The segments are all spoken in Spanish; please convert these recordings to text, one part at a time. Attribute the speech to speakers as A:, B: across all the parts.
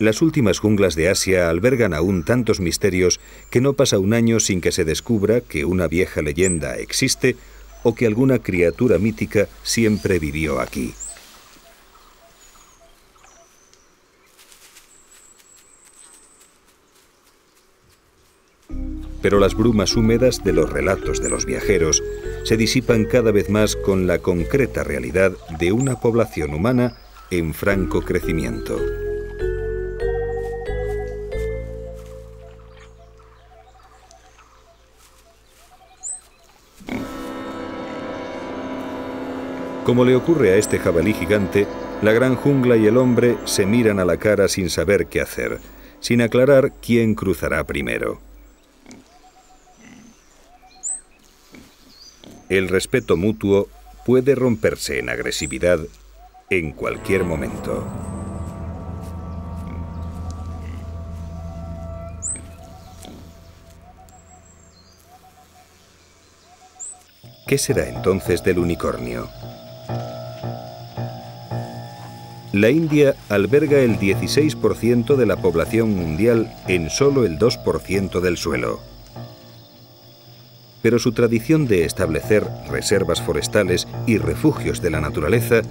A: Las últimas junglas de Asia albergan aún tantos misterios que no pasa un año sin que se descubra que una vieja leyenda existe o que alguna criatura mítica siempre vivió aquí. Pero las brumas húmedas de los relatos de los viajeros se disipan cada vez más con la concreta realidad de una población humana en franco crecimiento. Como le ocurre a este jabalí gigante, la gran jungla y el hombre se miran a la cara sin saber qué hacer, sin aclarar quién cruzará primero. El respeto mutuo puede romperse en agresividad en cualquier momento. ¿Qué será entonces del unicornio? La India alberga el 16% de la población mundial en solo el 2% del suelo. Pero su tradición de establecer reservas forestales y refugios de la naturaleza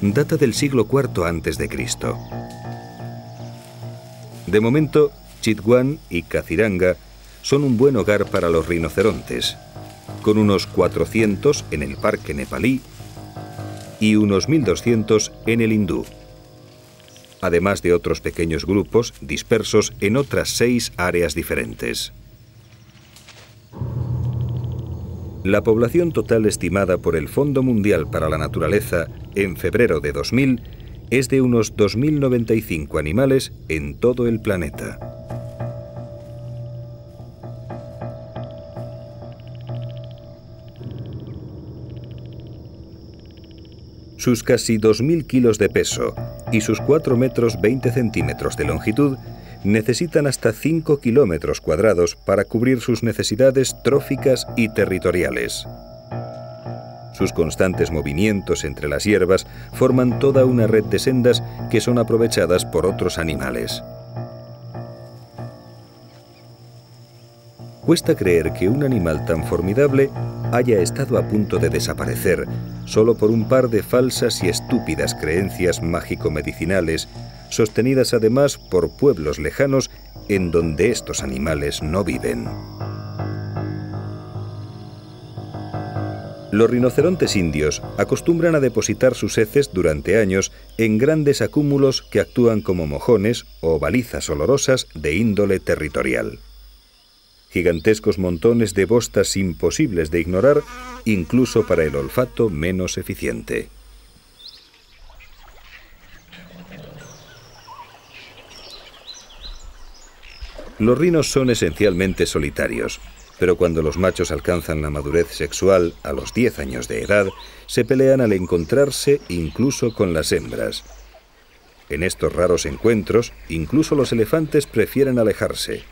A: data del siglo IV a.C. De momento, Chitwan y Kaziranga son un buen hogar para los rinocerontes, con unos 400 en el parque nepalí y unos 1.200 en el hindú, además de otros pequeños grupos dispersos en otras 6 áreas diferentes. La población total estimada por el Fondo Mundial para la Naturaleza en febrero de 2000 es de unos 2.095 animales en todo el planeta. Sus casi 2.000 kilos de peso y sus 4 metros 20 centímetros de longitud necesitan hasta 5 kilómetros cuadrados para cubrir sus necesidades tróficas y territoriales. Sus constantes movimientos entre las hierbas forman toda una red de sendas que son aprovechadas por otros animales. Cuesta creer que un animal tan formidable haya estado a punto de desaparecer solo por un par de falsas y estúpidas creencias mágico-medicinales, sostenidas además por pueblos lejanos en donde estos animales no viven. Los rinocerontes indios acostumbran a depositar sus heces durante años en grandes acúmulos que actúan como mojones o balizas olorosas de índole territorial. Gigantescos montones de bostas imposibles de ignorar, incluso para el olfato menos eficiente. Los rinos son esencialmente solitarios, pero cuando los machos alcanzan la madurez sexual a los 10 años de edad, se pelean al encontrarse incluso con las hembras. En estos raros encuentros, incluso los elefantes prefieren alejarse.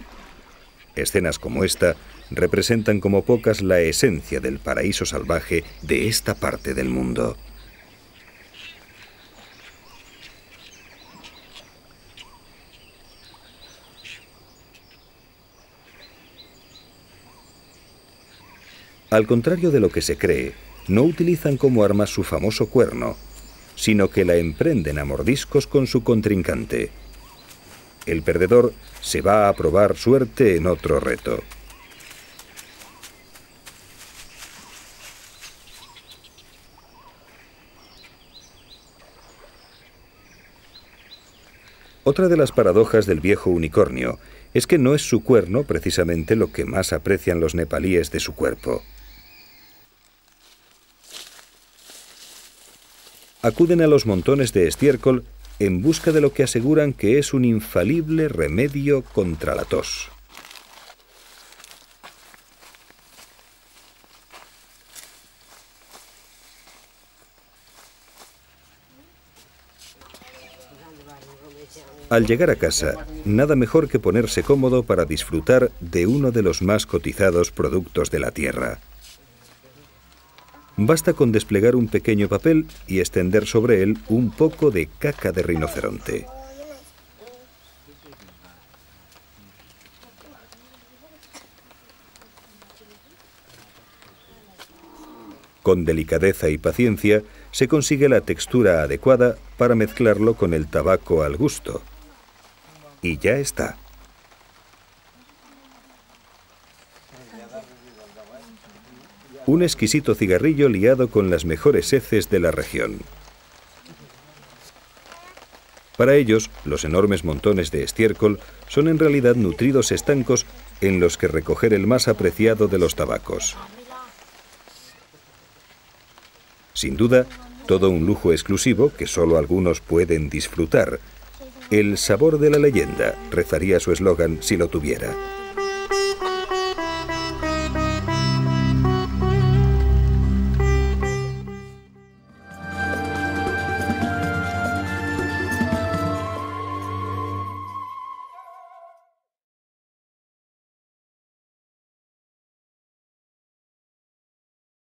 A: Escenas como esta representan como pocas la esencia del paraíso salvaje de esta parte del mundo. Al contrario de lo que se cree, no utilizan como arma su famoso cuerno, sino que la emprenden a mordiscos con su contrincante. El perdedor se va a probar suerte en otro reto. Otra de las paradojas del viejo unicornio es que no es su cuerno precisamente lo que más aprecian los nepalíes de su cuerpo. Acuden a los montones de estiércol en busca de lo que aseguran que es un infalible remedio contra la tos. Al llegar a casa, nada mejor que ponerse cómodo para disfrutar de uno de los más cotizados productos de la tierra. Basta con desplegar un pequeño papel y extender sobre él un poco de caca de rinoceronte. Con delicadeza y paciencia se consigue la textura adecuada para mezclarlo con el tabaco al gusto. Y ya está. Un exquisito cigarrillo liado con las mejores heces de la región. Para ellos, los enormes montones de estiércol son en realidad nutridos estancos en los que recoger el más apreciado de los tabacos. Sin duda, todo un lujo exclusivo que solo algunos pueden disfrutar. El sabor de la leyenda, rezaría su eslogan si lo tuviera.